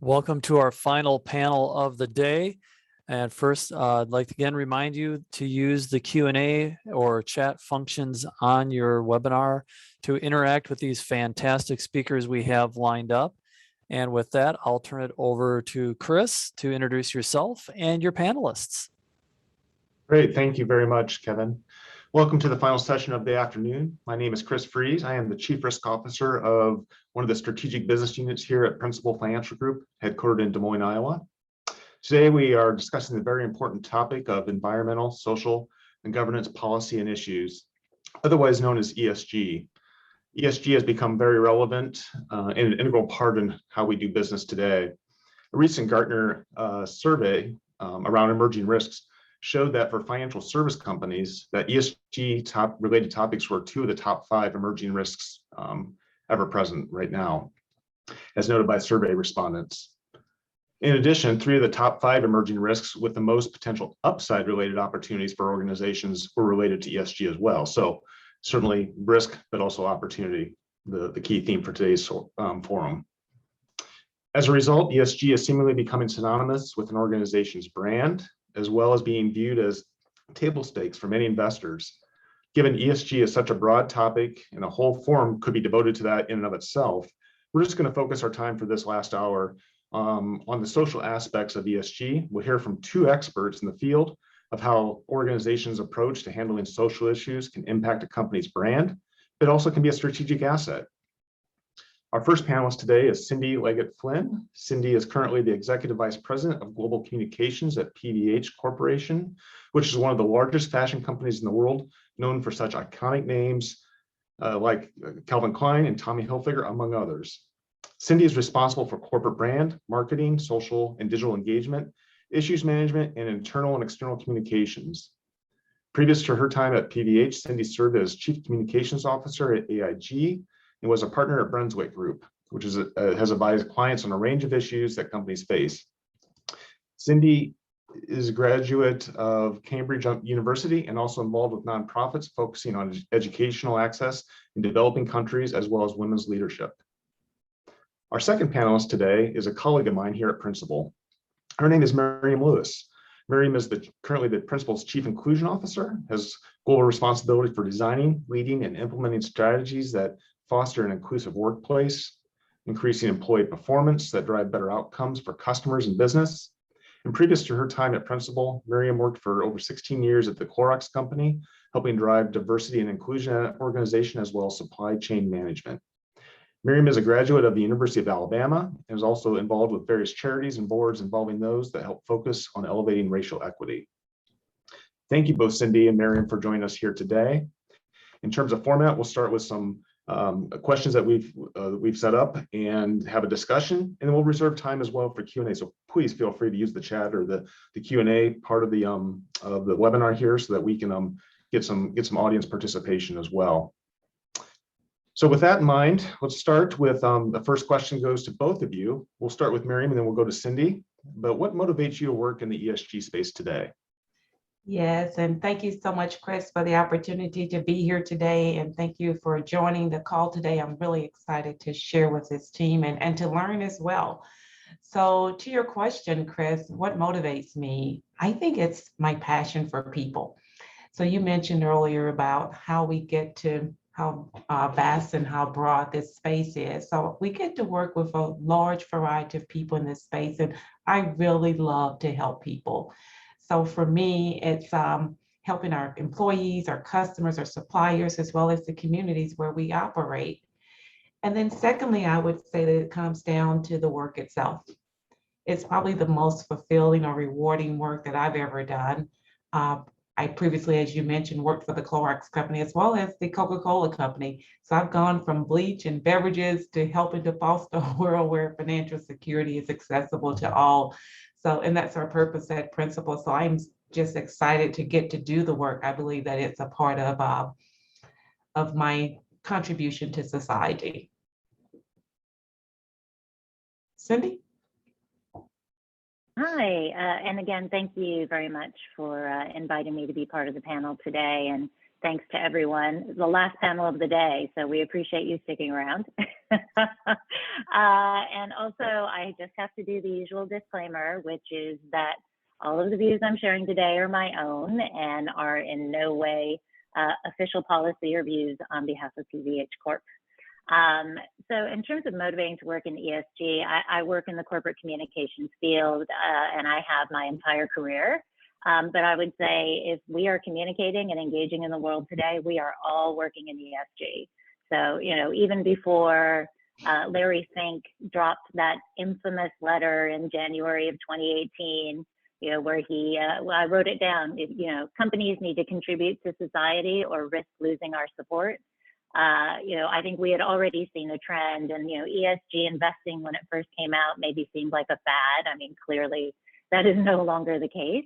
Welcome to our final panel of the day. And first, I'd like to again remind you to use the Q&A or chat functions on your webinar to interact with these fantastic speakers we have lined up. And with that, I'll turn it over to Chris to introduce yourself and your panelists. Great, thank you very much, Kevin. Welcome to the final session of the afternoon. My name is Chris Fries. I am the Chief Risk Officer of one of the strategic business units here at Principal Financial Group, headquartered in Des Moines, Iowa. Today, we are discussing the very important topic of environmental, social, and governance policy and issues, otherwise known as ESG. ESG has become very relevant and an integral part in how we do business today. A recent Gartner survey around emerging risks showed that for financial service companies, that ESG related topics were two of the top 5 emerging risks ever present right now, as noted by survey respondents. In addition, 3 of the top 5 emerging risks with the most potential upside related opportunities for organizations were related to ESG as well. So certainly risk, but also opportunity, the key theme for today's forum. As a result, ESG is seemingly becoming synonymous with an organization's brand, as well as being viewed as table stakes for many investors. Given ESG is such a broad topic and a whole forum could be devoted to that in and of itself, we're just going to focus our time for this last hour on the social aspects of ESG. We'll hear from 2 experts in the field of how organizations' approach to handling social issues can impact a company's brand, but also can be a strategic asset. Our first panelist today is Cindy Leggett-Flynn. Cindy is currently the Executive Vice President of Global Communications at PVH Corporation, which is one of the largest fashion companies in the world, known for such iconic names like Calvin Klein and Tommy Hilfiger, among others. Cindy is responsible for corporate brand, marketing, social and digital engagement, issues management, and internal and external communications. Previous to her time at PVH, Cindy served as Chief Communications Officer at AIG, and was a partner at Brunswick Group, which has advised clients on a range of issues that companies face. Cindy is a graduate of Cambridge University and also involved with nonprofits focusing on educational access in developing countries as well as women's leadership. Our second panelist today is a colleague of mine here at Principal. Her name is Miriam Lewis. Miriam is currently the Principal's Chief Inclusion Officer, has global responsibility for designing, leading, and implementing strategies that foster an inclusive workplace, increasing employee performance that drive better outcomes for customers and business. And previous to her time at Principal, Miriam worked for over 16 years at the Clorox Company, helping drive diversity and inclusion at that organization as well as supply chain management. Miriam is a graduate of the University of Alabama and is also involved with various charities and boards involving those that help focus on elevating racial equity. Thank you both, Cindy and Miriam, for joining us here today. In terms of format, we'll start with some questions that we've set up and have a discussion, and then we'll reserve time as well for Q&A. So please feel free to use the chat or the Q&A part of the webinar here so that we can get some audience participation as well. So with that in mind, let's start with the first question goes to both of you. We'll start with Miriam and then we'll go to Cindy. But what motivates you to work in the ESG space today? Yes, and thank you so much, Chris, for the opportunity to be here today. And thank you for joining the call today. I'm really excited to share with this team and to learn as well. So to your question, Chris, what motivates me? I think it's my passion for people. So you mentioned earlier about how we get to how vast and how broad this space is. So we get to work with a large variety of people in this space, and I really love to help people. So for me, it's helping our employees, our customers, our suppliers, as well as the communities where we operate. And then secondly, I would say that it comes down to the work itself. It's probably the most fulfilling or rewarding work that I've ever done. I previously, as you mentioned, worked for the Clorox Company as well as the Coca-Cola Company. So I've gone from bleach and beverages to helping to foster a world where financial security is accessible to all. So, and that's our purpose at Principal. So I'm just excited to get to do the work. I believe that it's a part of my contribution to society. Cindy? Hi, and again, thank you very much for inviting me to be part of the panel today, and thanks to everyone. It's the last panel of the day, so we appreciate you sticking around. And also, I I just have to do the usual disclaimer, which is that all of the views I'm sharing today are my own and are in no way official policy or views on behalf of PVH Corp. So in terms of motivating to work in ESG, I work in the corporate communications field, and I have my entire career. But I would say if we are communicating and engaging in the world today, we are all working in ESG. So, you know, even before Larry Fink dropped that infamous letter in January of 2018, you know, where he, well, I wrote it down, you know, companies need to contribute to society or risk losing our support. You know, I think we had already seen a trend, and, you know, ESG investing when it first came out maybe seemed like a fad. I mean, clearly that is no longer the case.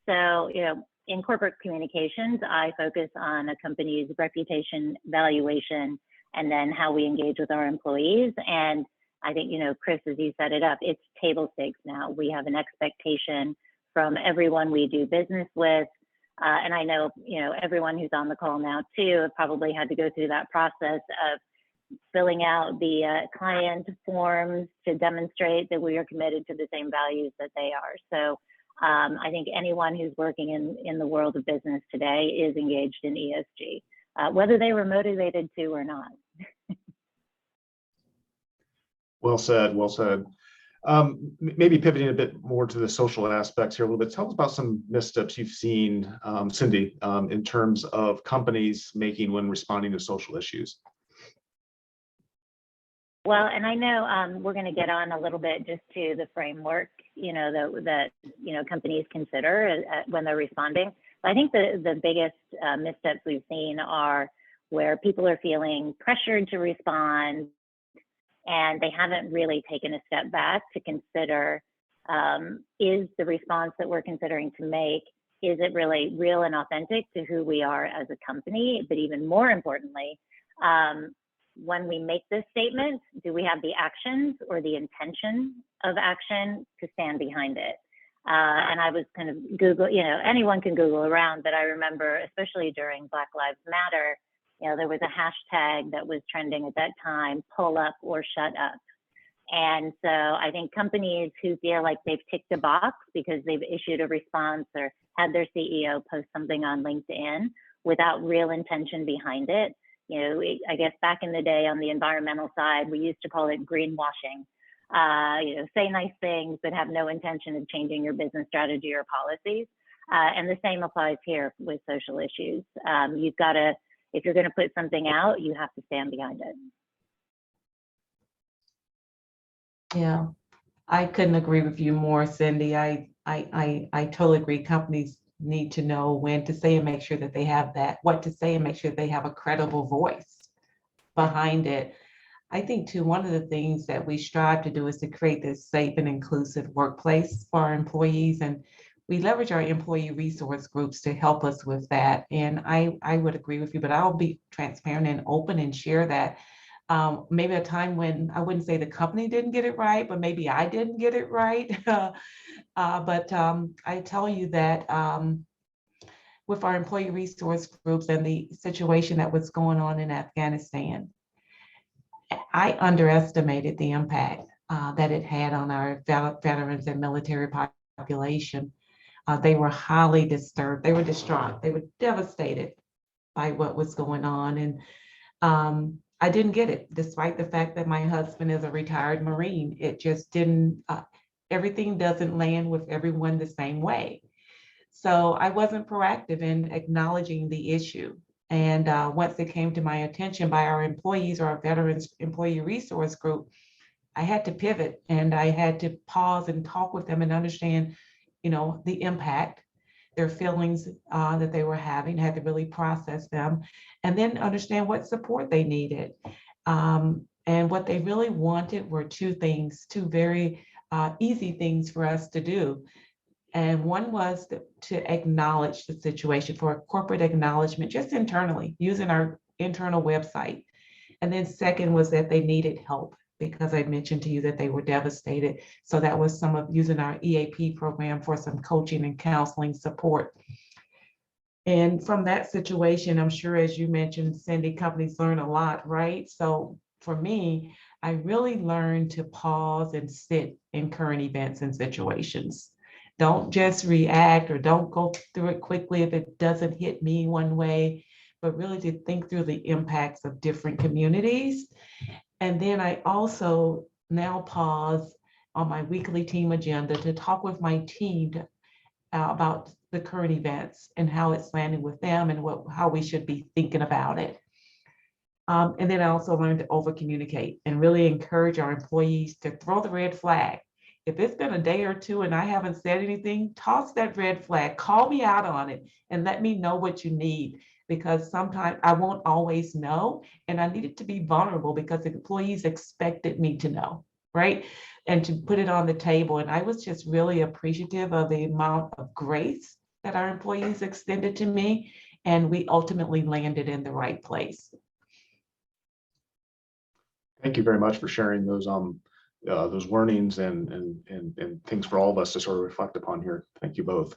So, you know, in corporate communications, I focus on a company's reputation, valuation, and then how we engage with our employees. And I think, you know, Chris, as you set it up, it's table stakes now. We have an expectation from everyone we do business with. And I know, you know, everyone who's on the call now too have probably had to go through that process of filling out the client forms to demonstrate that we are committed to the same values that they are. So I think anyone who's working in the world of business today is engaged in ESG, whether they were motivated to or not. Well said, well said. Maybe pivoting a bit more to the social aspects here a little bit. Tell us about some missteps you've seen, Cindy, in terms of companies making when responding to social issues. Well, and I know we're going to get on a little bit just to the framework, you know, that you know, companies consider when they're responding. But I think the biggest missteps we've seen are where people are feeling pressured to respond, and they haven't really taken a step back to consider, is the response that we're considering to make, is it really real and authentic to who we are as a company? But even more importantly, when we make this statement, do we have the actions or the intention of action to stand behind it? And I was kind of Google, you know, anyone can Google around, but I remember, especially during Black Lives Matter, you know, there was a hashtag that was trending at that time, pull up or shut up. And so I think companies who feel like they've ticked a box because they've issued a response or had their CEO post something on LinkedIn without real intention behind it, you know, I guess back in the day on the environmental side, we used to call it greenwashing. You know, say nice things, but have no intention of changing your business strategy or policies. And the same applies here with social issues. You've got to, if you're going to put something out, you have to stand behind it. Yeah, I couldn't agree with you more, Cindy. I totally agree. Companies need to know when to say and make sure that they have that, what to say and make sure they have a credible voice behind it. I think too, one of the things that we strive to do is to create this safe and inclusive workplace for our employees. And we leverage our employee resource groups to help us with that. And I would agree with you, but I'll be transparent and open and share that. Maybe a time when I wouldn't say the company didn't get it right, but maybe I didn't get it right. But I tell you that with our employee resource groups and the situation that was going on in Afghanistan, I underestimated the impact that it had on our veterans and military population. They were highly disturbed. They were distraught. They were devastated by what was going on. And I didn't get it, despite the fact that my husband is a retired Marine. It just didn't, everything doesn't land with everyone the same way. So I wasn't proactive in acknowledging the issue. And once it came to my attention by our employees or our veterans employee resource group, I had to pivot and I had to pause and talk with them and understand, you know, the impact, their feelings that they were having, had to really process them, and then understand what support they needed. And what they really wanted were two things, two very easy things for us to do. And one was to acknowledge the situation, for a corporate acknowledgement, just internally, using our internal website. And then second was that they needed help, because I mentioned to you that they were devastated. So that was some of using our EAP program for some coaching and counseling support. And from that situation, I'm sure, as you mentioned, Cindy, companies learn a lot, right? So for me, I really learned to pause and sit in current events and situations. Don't just react or don't go through it quickly if it doesn't hit me one way, but really to think through the impacts of different communities. And then I also now pause on my weekly team agenda to talk with my team about the current events and how it's landing with them and how we should be thinking about it. And then I also learned to over communicate and really encourage our employees to throw the red flag. If it's been a day or two and I haven't said anything, toss that red flag, call me out on it and let me know what you need, because sometimes I won't always know. And I needed to be vulnerable because employees expected me to know, right? And to put it on the table. And I was just really appreciative of the amount of grace that our employees extended to me. And we ultimately landed in the right place. Thank you very much for sharing those learnings and things for all of us to sort of reflect upon here. Thank you both.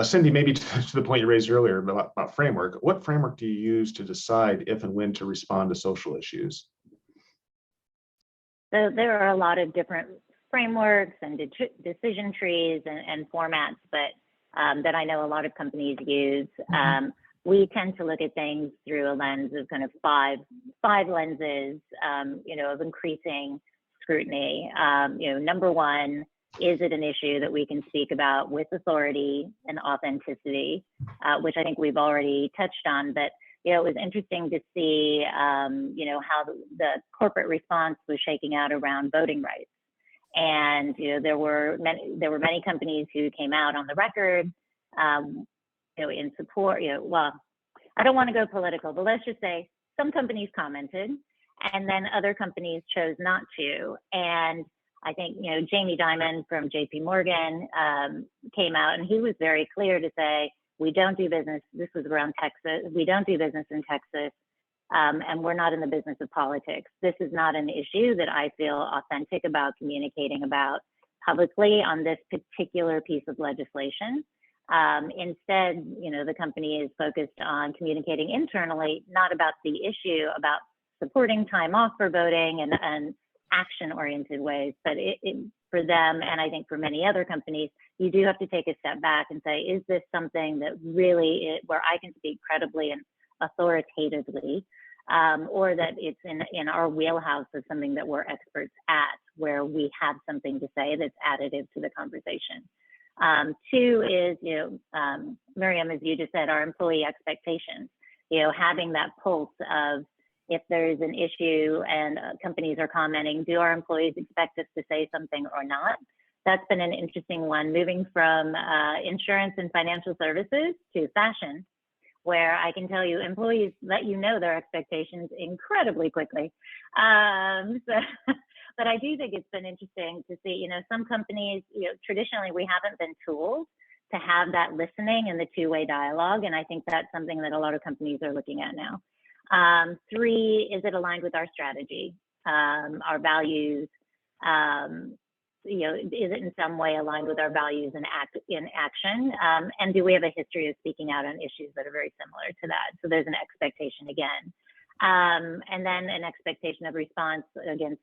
Cindy, maybe to the point you raised earlier about framework, what framework do you use to decide if and when to respond to social issues? So there are a lot of different frameworks and decision trees and formats, but that I know a lot of companies use. We tend to look at things through a lens of kind of five lenses, of increasing scrutiny. Number one, is it an issue that we can speak about with authority and authenticity, which I think we've already touched on, but it was interesting to see, how the corporate response was shaking out around voting rights. And, there were many companies who came out on the record, in support, well, I don't want to go political, but let's just say some companies commented and then other companies chose not to. And I think, Jamie Dimon from JP Morgan came out and he was very clear to say, we don't do business, this was around Texas, we don't do business in Texas, and we're not in the business of politics. This is not an issue that I feel authentic about communicating about publicly on this particular piece of legislation. Instead, the company is focused on communicating internally, not about the issue, about supporting time off for voting and action-oriented ways. But for them, and I think for many other companies, you do have to take a step back and say, is this something that really, where I can speak credibly and authoritatively, or that it's in our wheelhouse of something that we're experts at, where we have something to say that's additive to the conversation. Two is, Miriam, as you just said, our employee expectations, having that pulse of if there's an issue and companies are commenting, do our employees expect us to say something or not? That's been an interesting one, moving from insurance and financial services to fashion, where I can tell you employees let you know their expectations incredibly quickly. But I do think it's been interesting to see, some companies, traditionally we haven't been tooled to have that listening and the two-way dialogue. And I think that's something that a lot of companies are looking at now. Three, is it aligned with our strategy, our values? Is it in some way aligned with our values in action? And do we have a history of speaking out on issues that are very similar to that? So there's an expectation again. And then an expectation of response against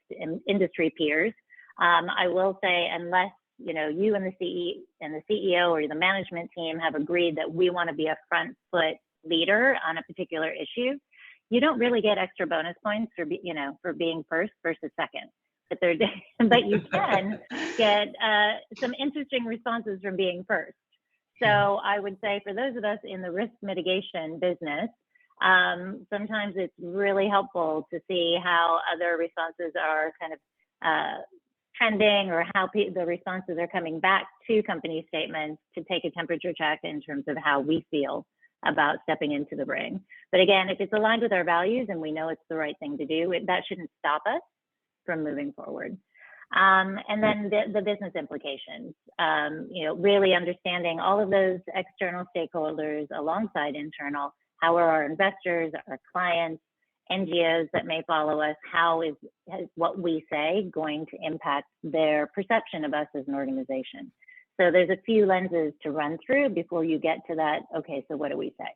industry peers. I will say, unless you and the CEO or the management team have agreed that we want to be a front foot leader on a particular issue, you don't really get extra bonus points for being first versus second. But you can get some interesting responses from being first. So I would say for those of us in the risk mitigation business, sometimes it's really helpful to see how other responses are kind of trending, or how the responses are coming back to company statements, to take a temperature check in terms of how we feel about stepping into the ring. But again, if it's aligned with our values and we know it's the right thing to do, that shouldn't stop us from moving forward. And then the business implications, really understanding all of those external stakeholders alongside internal. How are our investors, our clients, NGOs that may follow us, how is what we say going to impact their perception of us as an organization? So there's a few lenses to run through before you get to that, okay, so what do we say?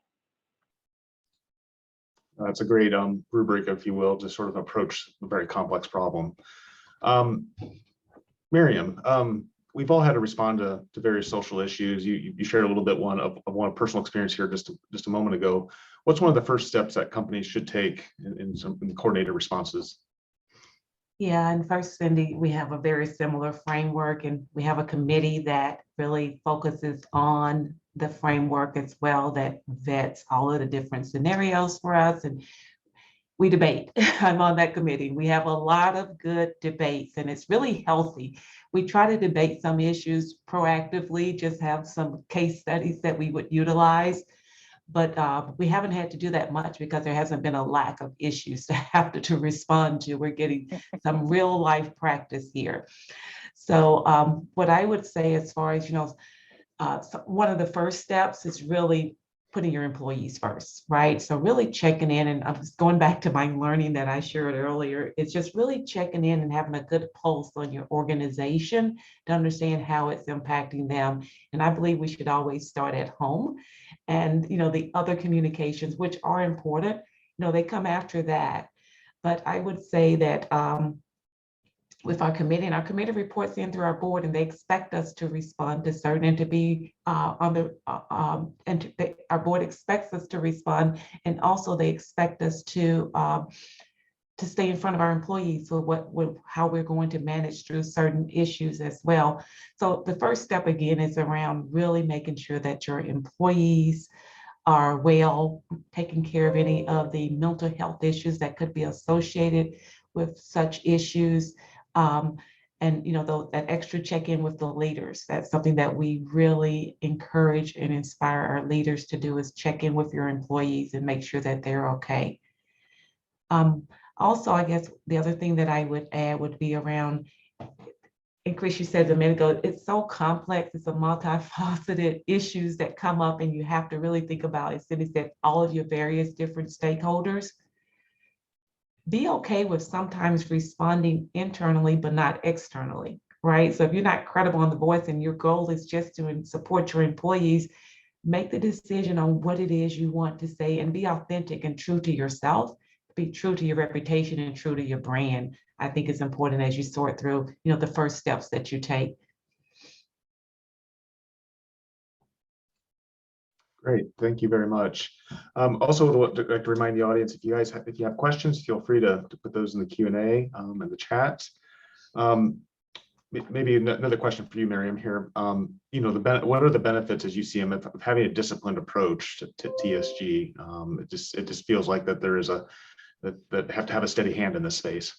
That's a great rubric, if you will, to sort of approach a very complex problem. Miriam, we've all had to respond to various social issues. You shared a little bit one personal experience here just a moment ago. What's one of the first steps that companies should take in coordinated responses? Yeah, and first, Cindy, we have a very similar framework, and we have a committee that really focuses on the framework as well, that vets all of the different scenarios for us, and we debate. I'm on that committee. We have a lot of good debates, and it's really healthy. We try to debate some issues proactively, just have some case studies that we would utilize. But we haven't had to do that much because there hasn't been a lack of issues to have to respond to. We're getting some real life practice here. So what I would say as far as, so one of the first steps is really putting your employees first, right? So really checking in, and I'm just going back to my learning that I shared earlier, it's just really checking in and having a good pulse on your organization to understand how it's impacting them. And I believe we should always start at home. And, the other communications, which are important, they come after that. But I would say that with our committee, and our committee reports in through our board, and they expect us to respond to certain and to be our board expects us to respond, and also they expect us to stay in front of our employees for how we're going to manage through certain issues as well. So the first step again is around really making sure that your employees are well taking care of any of the mental health issues that could be associated with such issues. And that extra check-in with the leaders, that's something that we really encourage and inspire our leaders to do, is check in with your employees and make sure that they're okay. Also, I guess the other thing that I would add would be around, and Chris, you said a minute ago, it's so complex, it's a multifaceted issues that come up, and you have to really think about, as Cindy said, all of your various different stakeholders. Be okay with sometimes responding internally, but not externally, right? So if you're not credible on the voice and your goal is just to support your employees, make the decision on what it is you want to say and be authentic and true to yourself, be true to your reputation and true to your brand. I think it's important as you sort through, the first steps that you take. Great, thank you very much. Also, I'd like to remind the audience, if you have questions, feel free to put those in the Q&A in the chat. Maybe another question for you, Miriam, here. What are the benefits, as you see them, of having a disciplined approach to ESG? It just feels like that there is that have to have a steady hand in this space.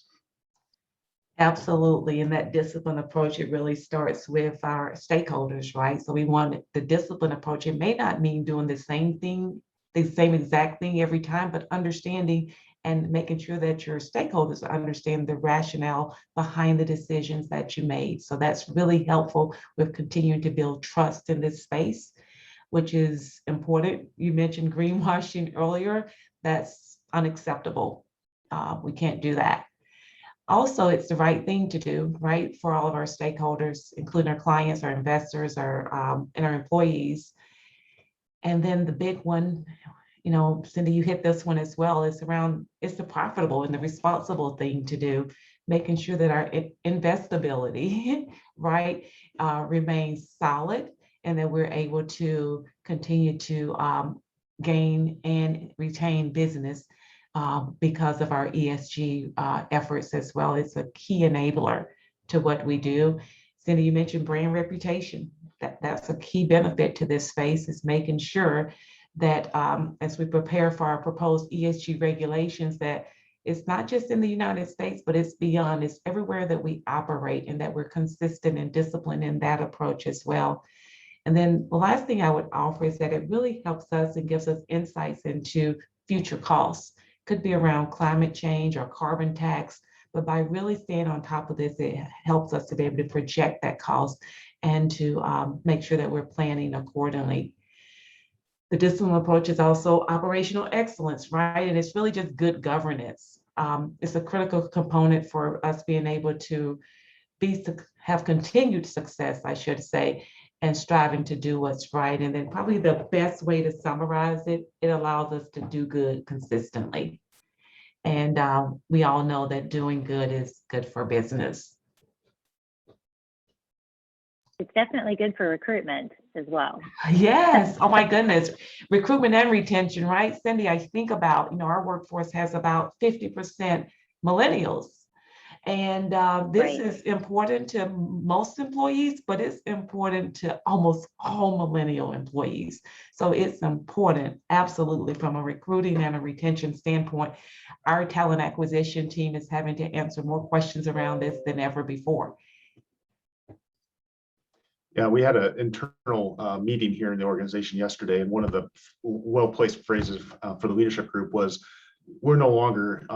Absolutely. And that discipline approach, it really starts with our stakeholders, right? So we want the discipline approach. It may not mean doing the same thing, the same exact thing every time, but understanding and making sure that your stakeholders understand the rationale behind the decisions that you made. So that's really helpful with continuing to build trust in this space, which is important. You mentioned greenwashing earlier. That's unacceptable. We can't do that. Also, it's the right thing to do, right, for all of our stakeholders, including our clients, our investors, and our employees. And then the big one, Cindy, you hit this one as well, it's the profitable and the responsible thing to do, making sure that our investability, right, remains solid, and that we're able to continue to gain and retain business because of our ESG efforts as well. It's a key enabler to what we do. Cindy, you mentioned brand reputation. That's a key benefit to this space, is making sure that as we prepare for our proposed ESG regulations, that it's not just in the United States, but it's beyond, it's everywhere that we operate, and that we're consistent and disciplined in that approach as well. And then the last thing I would offer is that it really helps us and gives us insights into future costs. Could be around climate change or carbon tax, but by really staying on top of this, it helps us to be able to project that cost and to make sure that we're planning accordingly. The discipline approach is also operational excellence, right? And it's really just good governance. It's a critical component for us being able to have continued success, I should say, and striving to do what's right. And then probably the best way to summarize it, it allows us to do good consistently. And we all know that doing good is good for business. It's definitely good for recruitment as well. Yes. Oh my goodness. Recruitment and retention, right? Cindy, I think about, our workforce has about 50% millennials. And this Right. is important to most employees, but it's important to almost all millennial employees. So it's important, absolutely, from a recruiting and a retention standpoint. Our talent acquisition team is having to answer more questions around this than ever before. Yeah, we had an internal meeting here in the organization yesterday, and one of the well-placed phrases for the leadership group was, we're no longer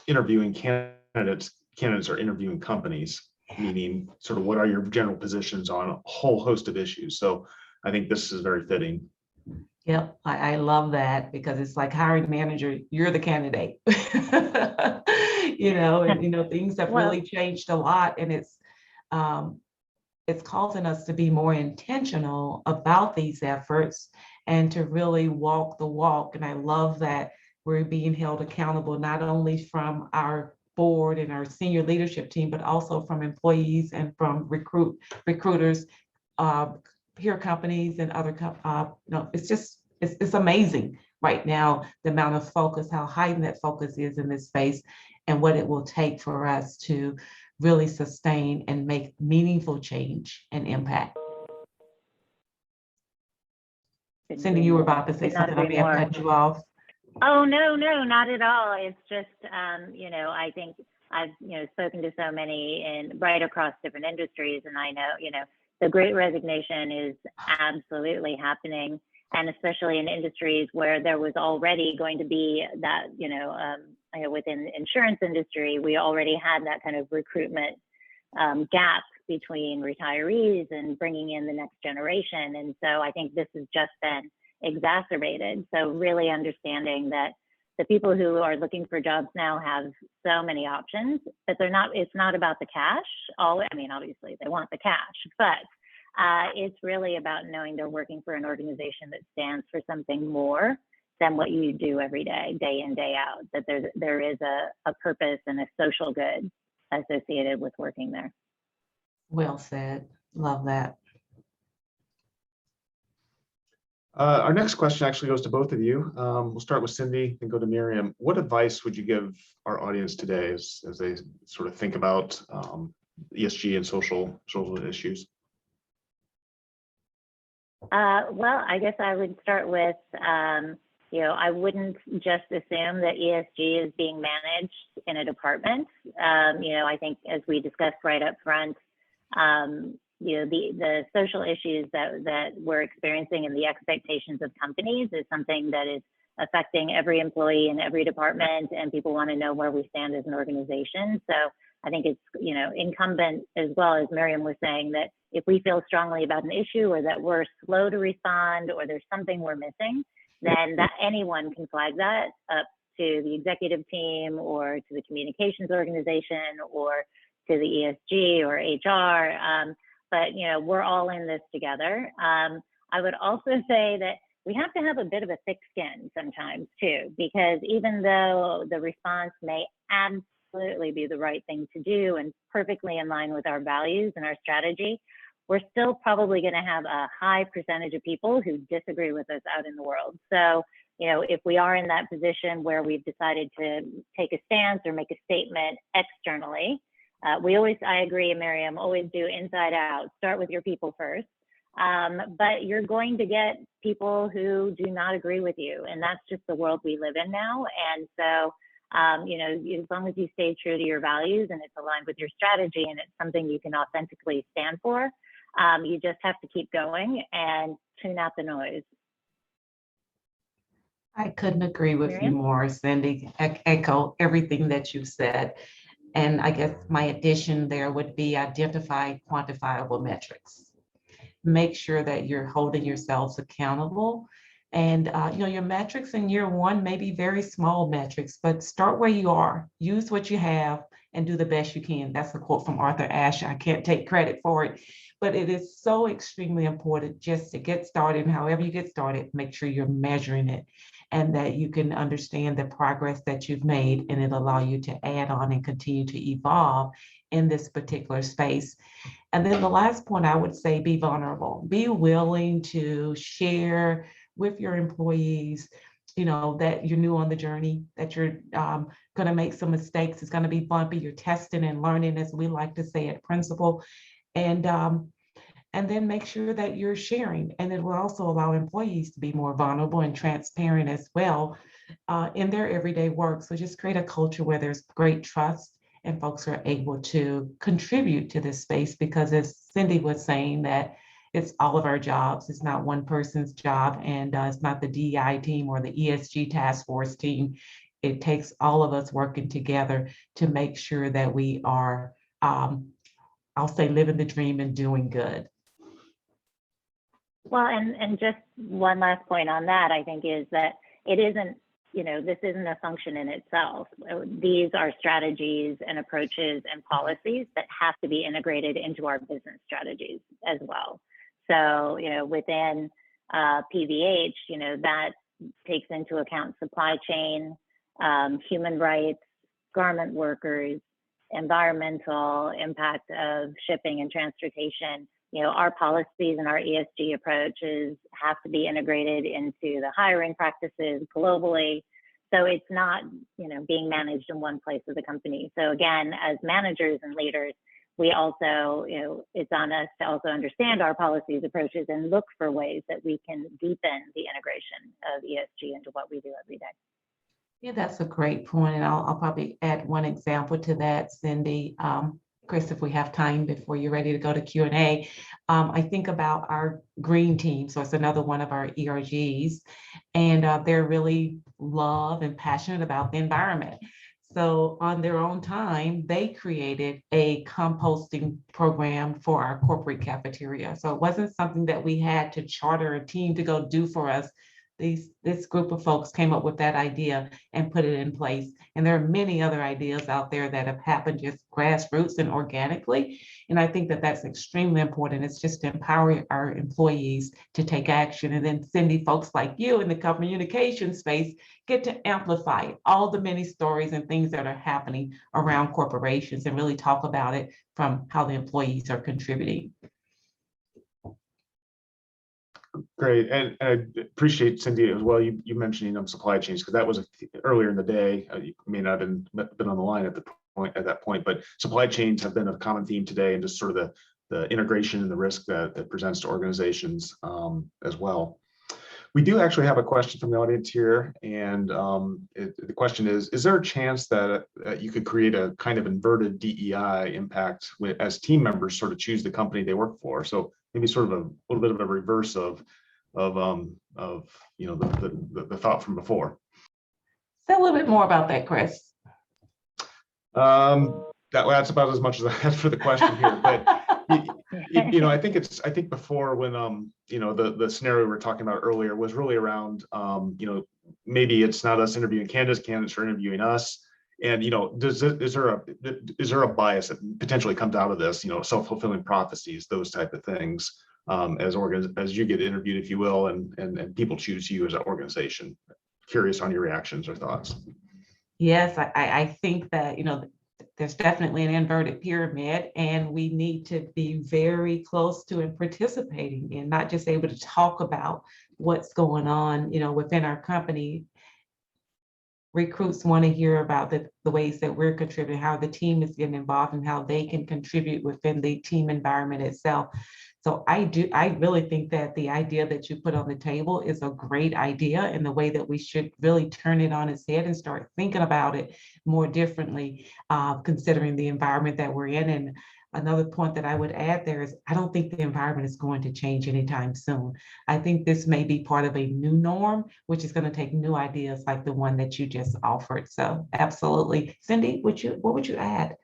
interviewing candidates. Candidates are interviewing companies, meaning sort of what are your general positions on a whole host of issues. So I think this is very fitting. Yep, I love that, because it's like hiring a manager, you're the candidate. Things have really changed a lot, and it's causing us to be more intentional about these efforts and to really walk the walk. And I love that we're being held accountable, not only from our board and our senior leadership team, but also from employees and from recruiters, peer companies and other, it's amazing right now, the amount of focus, how heightened that focus is in this space, and what it will take for us to really sustain and make meaningful change and impact. Cindy, you were about to say something. I may have cut you off. Oh, no, not at all. It's just, I think I've, spoken to so many right across different industries, and I know, the Great Resignation is absolutely happening, and especially in industries where there was already going to be that, within the insurance industry, we already had that kind of recruitment gap between retirees and bringing in the next generation. And so I think this has just been exacerbated. So really understanding that the people who are looking for jobs now have so many options, but it's not about the cash. Obviously they want the cash, but it's really about knowing they're working for an organization that stands for something more than what you do every day, day in, day out, that there is a purpose and a social good associated with working there. Well said. Love that. Our next question actually goes to both of you. We'll start with Cindy and go to Miriam. What advice would you give our audience today as they sort of think about ESG and social issues? Well, I guess I would start with, I wouldn't just assume that ESG is being managed in a department. I think, as we discussed right up front, the social issues that we're experiencing and the expectations of companies is something that is affecting every employee in every department, and people want to know where we stand as an organization. So I think it's, incumbent, as well as Miriam was saying, that if we feel strongly about an issue, or that we're slow to respond, or there's something we're missing, then that anyone can flag that up to the executive team, or to the communications organization, or to the ESG or HR. But we're all in this together. I would also say that we have to have a bit of a thick skin sometimes too, because even though the response may absolutely be the right thing to do and perfectly in line with our values and our strategy, we're still probably going to have a high percentage of people who disagree with us out in the world. So, if we are in that position where we've decided to take a stance or make a statement externally, I agree, Miriam, always do inside out, start with your people first. But you're going to get people who do not agree with you, and that's just the world we live in now. And so, as long as you stay true to your values and it's aligned with your strategy and it's something you can authentically stand for, you just have to keep going and tune out the noise. I couldn't agree with Miriam? you more, Cindy. Echo everything that you said. And I guess my addition there would be identify quantifiable metrics. Make sure that you're holding yourselves accountable. And your metrics in year one may be very small metrics, but start where you are, use what you have, and do the best you can. That's a quote from Arthur Ashe. I can't take credit for it, but it is so extremely important just to get started. And however you get started, make sure you're measuring it and that you can understand the progress that you've made, and it'll allow you to add on and continue to evolve in this particular space. And then the last point, I would say, be vulnerable. Be willing to share with your employees, that you're new on the journey, that you're going to make some mistakes. It's going to be bumpy. You're testing and learning, as we like to say at Principal. And then make sure that you're sharing. And it will also allow employees to be more vulnerable and transparent as well in their everyday work. So just create a culture where there's great trust and folks are able to contribute to this space, because as Cindy was saying, that it's all of our jobs. It's not one person's job, and it's not the DEI team or the ESG task force team. It takes all of us working together to make sure that we are, I'll say, living the dream and doing good. Well, and just one last point on that, I think, is that it isn't, this isn't a function in itself. These are strategies and approaches and policies that have to be integrated into our business strategies as well. So, within PVH, that takes into account supply chain, human rights, garment workers, environmental impact of shipping and transportation. Our policies and our ESG approaches have to be integrated into the hiring practices globally. So it's not, being managed in one place of the company. So again, as managers and leaders, we also, it's on us to also understand our policies, approaches, and look for ways that we can deepen the integration of ESG into what we do every day. Yeah, that's a great point. And I'll probably add one example to that, Cindy. Chris, if we have time before you're ready to go to Q&A, I think about our green team. So it's another one of our ERGs, and they're really love and passionate about the environment. So on their own time, they created a composting program for our corporate cafeteria. So it wasn't something that we had to charter a team to go do for us. This group of folks came up with that idea and put it in place. And there are many other ideas out there that have happened just grassroots and organically. And I think that that's extremely important. It's just empowering our employees to take action. And then Cindy, folks like you in the communication space get to amplify all the many stories and things that are happening around corporations and really talk about it from how the employees are contributing. Great, and I appreciate, Cindy, as well, you mentioning supply chains, because that was earlier in the day. You may not have been on the line at that point, but supply chains have been a common theme today, and just sort of the integration and the risk that presents to organizations as well. We do actually have a question from the audience here, and the question is there a chance that you could create a kind of inverted DEI impact as team members sort of choose the company they work for? So maybe sort of a little bit of a reverse of the thought from before. Say a little bit more about that, Chris. That's about as much as I had for the question here, but I think before, when the scenario we were talking about earlier was really around maybe it's not us interviewing candidates are interviewing us, and is there a bias that potentially comes out of this, self-fulfilling prophecies, those type of things, as you get interviewed, if you will, and people choose you as an organization. Curious on your reactions or thoughts. Yes, I think that there's definitely an inverted pyramid, and we need to be very close to and participating in, not just able to talk about what's going on, within our company. Recruits want to hear about the ways that we're contributing, how the team is getting involved, and how they can contribute within the team environment itself. So I really think that the idea that you put on the table is a great idea, and the way that we should really turn it on its head and start thinking about it more differently, considering the environment that we're in. And another point that I would add there is, I don't think the environment is going to change anytime soon. I think this may be part of a new norm, which is going to take new ideas like the one that you just offered. So absolutely. Cindy, what would you add?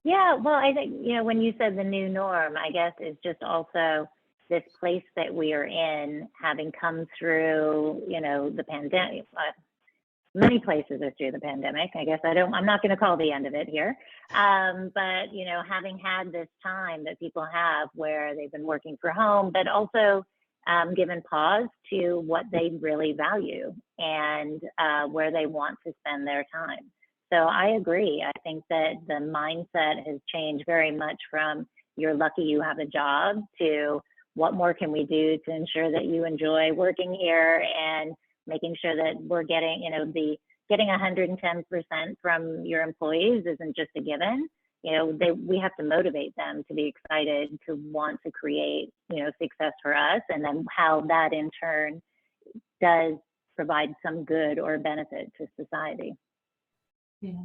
Yeah, well, I think, when you said the new norm, I guess it's just also this place that we are in, having come through, the pandemic, many places are through the pandemic. I guess I'm not going to call the end of it here. But, you know, having had this time that people have where they've been working from home, but also given pause to what they really value and where they want to spend their time. So I agree. I think that the mindset has changed very much from you're lucky you have a job to what more can we do to ensure that you enjoy working here and making sure that we're getting, you know, getting 110% from your employees isn't just a given. You know, we have to motivate them to be excited, to want to create, you know, success for us, and then how that in turn does provide some good or benefit to society. Yeah.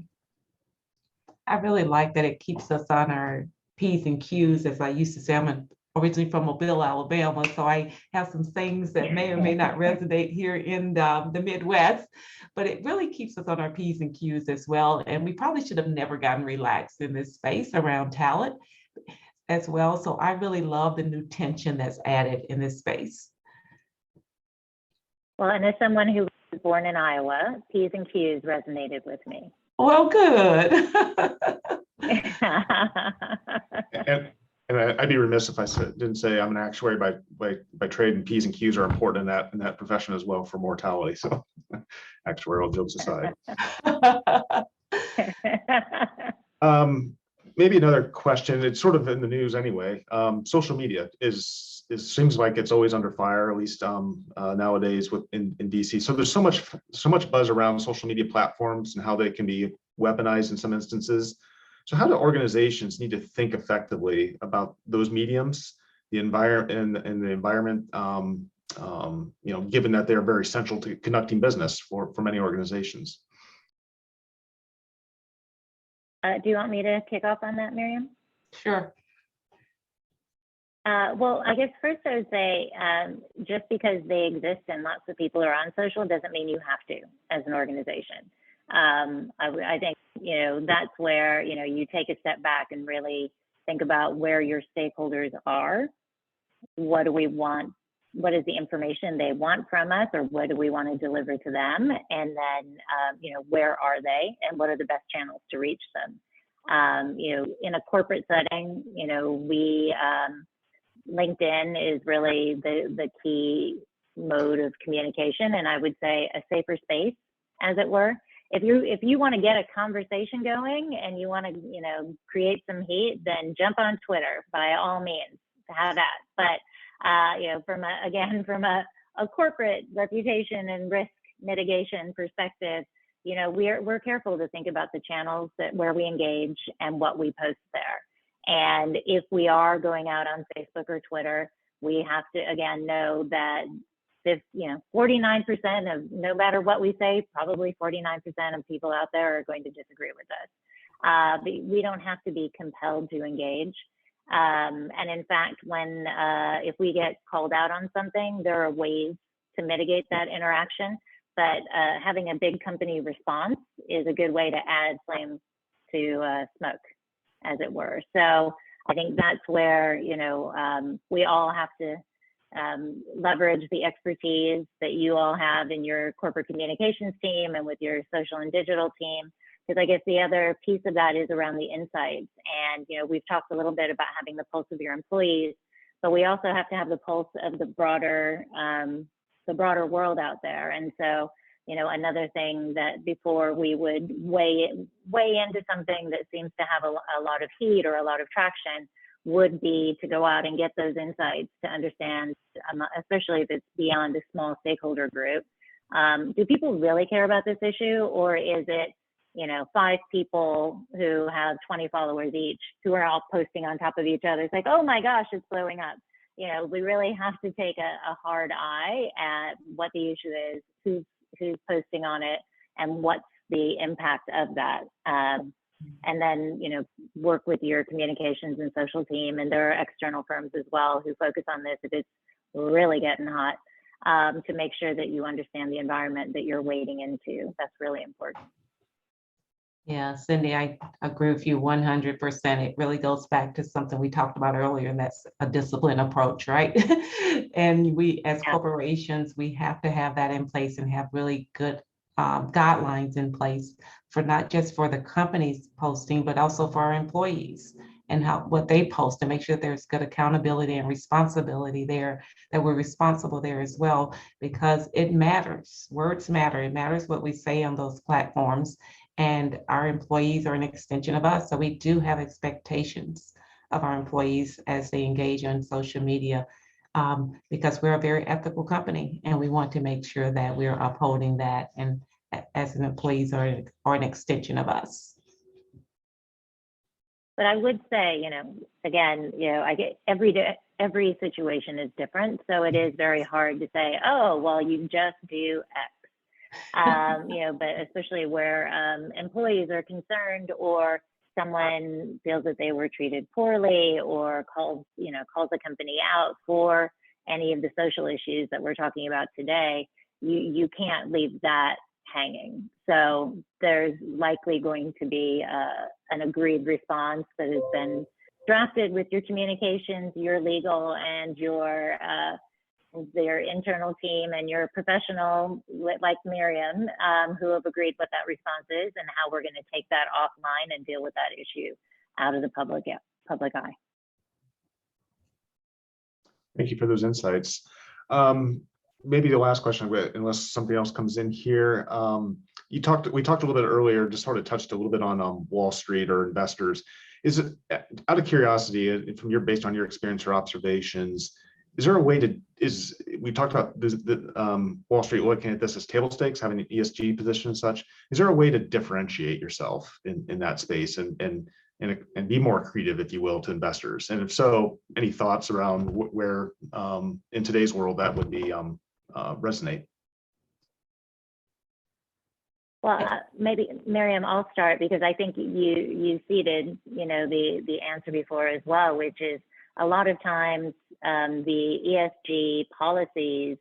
I really like that it keeps us on our P's and Q's, as I used to say. I'm originally from Mobile, Alabama, so I have some things that may or may not resonate here in the Midwest, but it really keeps us on our P's and Q's as well. And we probably should have never gotten relaxed in this space around talent as well. So I really love the new tension that's added in this space. Well, and as someone who was born in Iowa, P's and Q's resonated with me. Well, good. And I'd be remiss if I didn't say I'm an actuary by trade, and P's and Q's are important in that profession as well for mortality. So actuarial jokes aside. Maybe another question. It's sort of in the news anyway. Social media seems like it's always under fire, at least nowadays in DC. So there's so much buzz around social media platforms and how they can be weaponized in some instances. So how do organizations need to think effectively about those mediums, the environment, and the environment, you know, given that they're very central to conducting business for many organizations? Do you want me to kick off on that, Miriam? Sure. Well, I guess first I would say, just because they exist and lots of people are on social doesn't mean you have to as an organization. I think, you know, that's where, you know, you take a step back and really think about where your stakeholders are. What do we want? What is the information they want from us, or what do we want to deliver to them? And then, you know, where are they and what are the best channels to reach them? You know, in a corporate setting, you know, LinkedIn is really the key mode of communication, and I would say a safer space, as it were. If you want to get a conversation going and you want to, you know, create some heat, then jump on Twitter by all means to have that. But you know, from a corporate reputation and risk mitigation perspective, you know, we're careful to think about the channels where we engage and what we post there. And if we are going out on Facebook or Twitter, we have to again know that if, you know, 49% of, no matter what we say, probably 49% of people out there are going to disagree with us. But we don't have to be compelled to engage. And in fact, if we get called out on something, there are ways to mitigate that interaction. But having a big company response is a good way to add flame to smoke, as it were. So I think that's where, you know, we all have to leverage the expertise that you all have in your corporate communications team and with your social and digital team. Because I guess the other piece of that is around the insights. And, you know, we've talked a little bit about having the pulse of your employees, but we also have to have the pulse of the broader world out there. And so, you know, another thing that before we would weigh into something that seems to have a lot of heat or a lot of traction would be to go out and get those insights to understand, especially if it's beyond a small stakeholder group. Do people really care about this issue, or is it, you know, 5 people who have 20 followers each who are all posting on top of each other? It's like, oh my gosh, it's blowing up. You know, we really have to take a hard eye at what the issue is, who's posting on it, and what's the impact of that. And then, you know, work with your communications and social team. And there are external firms as well who focus on this if it's really getting hot, to make sure that you understand the environment that you're wading into. That's really important. Yeah, Cindy, I agree with you 100%. It really goes back to something we talked about earlier, and that's a disciplined approach, right? And we, as corporations, we have to have that in place and have really good guidelines in place for not just for the company's posting, but also for our employees and what they post, to make sure there's good accountability and responsibility there, that we're responsible there as well, because it matters. Words matter. It matters what we say on those platforms, and our employees are an extension of us. So we do have expectations of our employees as they engage on social media, because we're a very ethical company, and we want to make sure that we're upholding that, and as an employees are an extension of us. But I would say, again, I get every situation is different. So it is very hard to say, oh, well, you just do X. But especially where employees are concerned, or someone feels that they were treated poorly, or calls the company out for any of the social issues that we're talking about today, you can't leave that hanging. So there's likely going to be an agreed response that has been drafted with your communications, your legal, and your internal team, and your professional, like Miriam, who have agreed what that response is and how we're going to take that offline and deal with that issue out of the public eye. Thank you for those insights. Maybe the last question, unless something else comes in here. We talked a little bit earlier, just sort of touched a little bit on Wall Street or investors. Is it, out of curiosity, based on your experience or observations, is there a way to, we talked about the Wall Street looking at this as table stakes, having an ESG position and such. Is there a way to differentiate yourself in that space and be more accretive, if you will, to investors? And if so, any thoughts around where in today's world that would be resonate? Well, maybe Miriam, I'll start, because I think you seeded, the answer before as well, which is a lot of times the ESG policies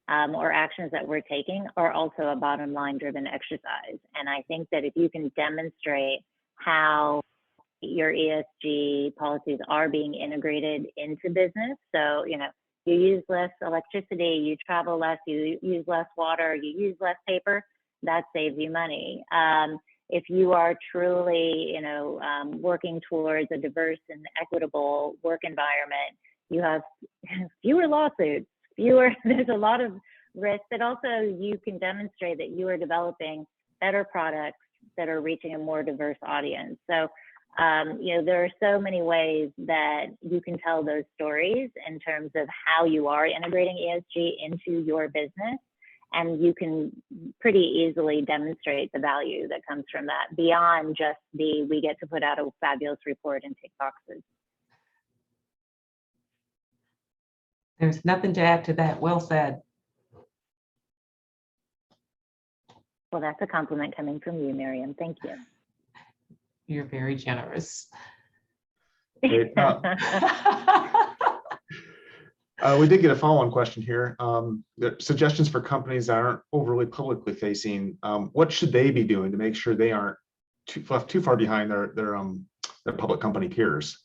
or actions that we're taking are also a bottom line driven exercise. And I think that if you can demonstrate how your ESG policies are being integrated into business, so you use less electricity, you travel less, you use less water, you use less paper, that saves you money. If you are truly, working towards a diverse and equitable work environment, you have fewer lawsuits, there's a lot of risk, but also you can demonstrate that you are developing better products that are reaching a more diverse audience. So, there are so many ways that you can tell those stories in terms of how you are integrating ESG into your business. And you can pretty easily demonstrate the value that comes from that, beyond just we get to put out a fabulous report and tick boxes. There's nothing to add to that. Well said. Well, that's a compliment coming from you, Miriam. Thank you. You're very generous. Great. We did get a follow-on question here. Suggestions for companies that aren't overly publicly facing. What should they be doing to make sure they aren't left too far behind their public company peers?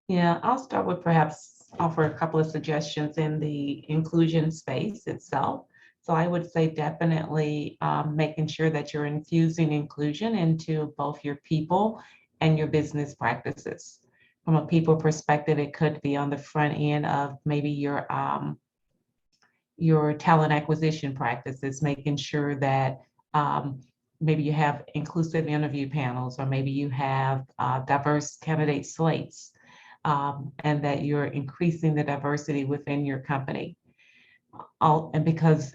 Yeah, I'll start with perhaps offer a couple of suggestions in the inclusion space itself. So I would say definitely making sure that you're infusing inclusion into both your people and your business practices. From a people perspective, it could be on the front end of maybe your talent acquisition practices, making sure that maybe you have inclusive interview panels, or maybe you have diverse candidate slates, and that you're increasing the diversity within your company. And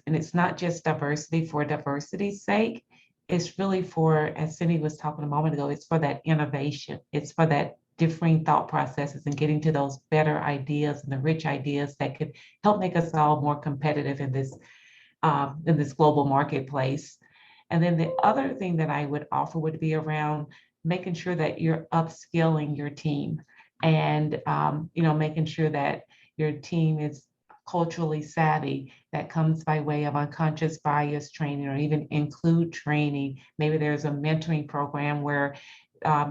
it's not just diversity for diversity's sake, it's really for, as Cindy was talking a moment ago, it's for that innovation. It's for that differing thought processes and getting to those better ideas and the rich ideas that could help make us all more competitive in this global marketplace. And then the other thing that I would offer would be around making sure that you're upskilling your team, and making sure that your team is culturally savvy. That comes by way of unconscious bias training, or even include training. Maybe there's a mentoring program where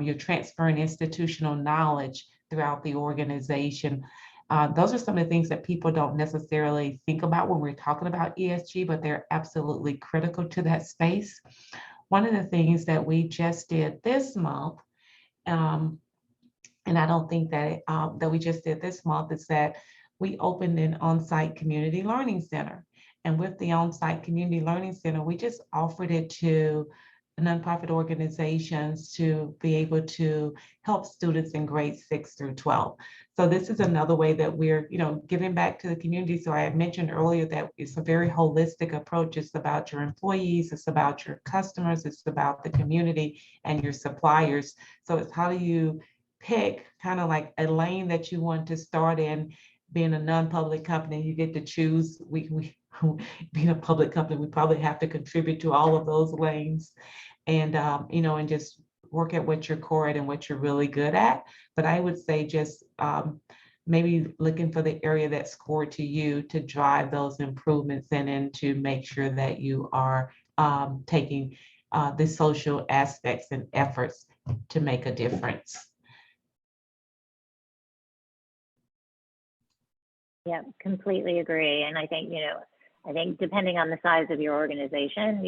you're transferring institutional knowledge throughout the organization. those are some of the things that people don't necessarily think about when we're talking about ESG, but they're absolutely critical to that space. One of the things that we just did this month, and I don't think that that we just did this month, is that we opened an on-site community learning center. And with the on-site community learning center, we just offered it to nonprofit organizations to be able to help students in grades 6 through 12. So this is another way that we're, giving back to the community. So I had mentioned earlier that it's a very holistic approach. It's about your employees, it's about your customers, it's about the community and your suppliers. So it's how do you pick kind of like a lane that you want to start in. Being a non-public company, you get to choose. We being a public company, we probably have to contribute to all of those lanes, and and just work at what you're core at and what you're really good at. But I would say just maybe looking for the area that's core to you to drive those improvements in and to make sure that you are taking the social aspects and efforts to make a difference. Yeah, completely agree. And I think, depending on the size of your organization,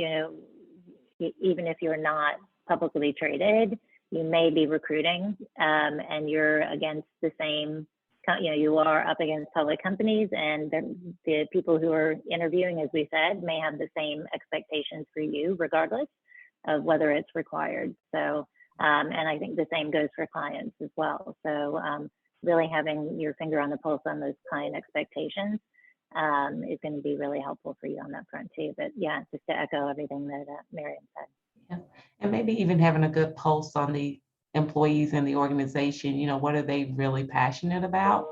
even if you're not publicly traded, you may be recruiting and you're against the same, you are up against public companies, and the people who are interviewing, as we said, may have the same expectations for you, regardless of whether it's required. So, and I think the same goes for clients as well. So, really having your finger on the pulse on those client expectations is going to be really helpful for you on that front too. But yeah, just to echo everything that Miriam said. Yeah. And maybe even having a good pulse on the employees in the organization, what are they really passionate about?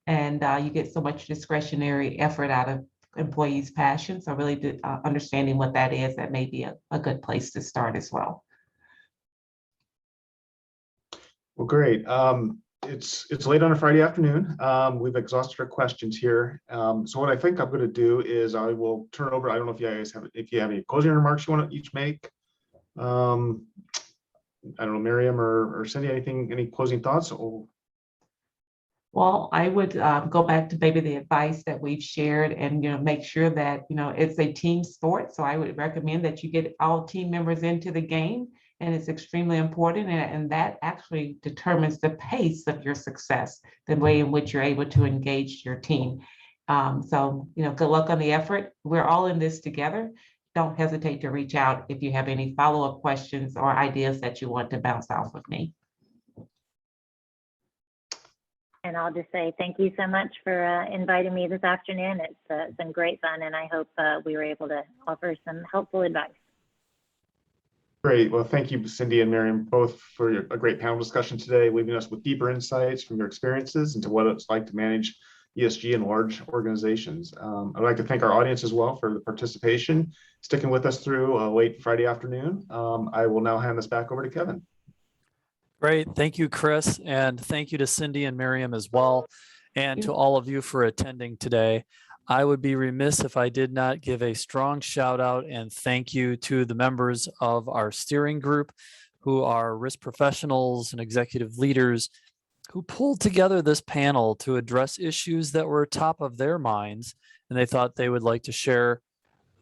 And you get so much discretionary effort out of employees' passion. So really understanding what that is, that may be a good place to start as well. Well, great. It's late on a Friday afternoon. We've exhausted our questions here. So what I think I'm going to do is I will turn it over. I don't know if you guys if you have any closing remarks you want to each make. I don't know, Miriam or Cindy, any closing thoughts? Well, I would go back to maybe the advice that we've shared, and make sure that it's a team sport. So I would recommend that you get all team members into the game, and it's extremely important, and that actually determines the pace of your success, the way in which you're able to engage your team. So good luck on the effort. We're all in this together. Don't hesitate to reach out if you have any follow-up questions or ideas that you want to bounce off with me. And I'll just say thank you so much for inviting me this afternoon. It's been great fun, and I hope we were able to offer some helpful advice. Great. Well, thank you, Cindy and Miriam, both for a great panel discussion today, leaving us with deeper insights from your experiences into what it's like to manage ESG in large organizations. I'd like to thank our audience as well for the participation, sticking with us through a late Friday afternoon. I will now hand this back over to Kevin. Great. Thank you, Chris. And thank you to Cindy and Miriam as well. And to all of you for attending today. I would be remiss if I did not give a strong shout out and thank you to the members of our steering group, who are risk professionals and executive leaders who pulled together this panel to address issues that were top of their minds, and they thought they would like to share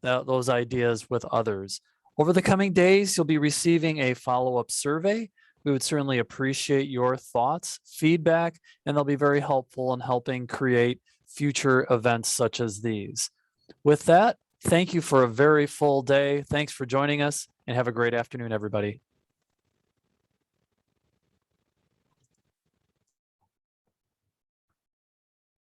those ideas with others. Over the coming days, you'll be receiving a follow-up survey. We would certainly appreciate your thoughts, feedback, and they'll be very helpful in helping create future events such as these. With that, thank you for a very full day. Thanks for joining us, and have a great afternoon, everybody.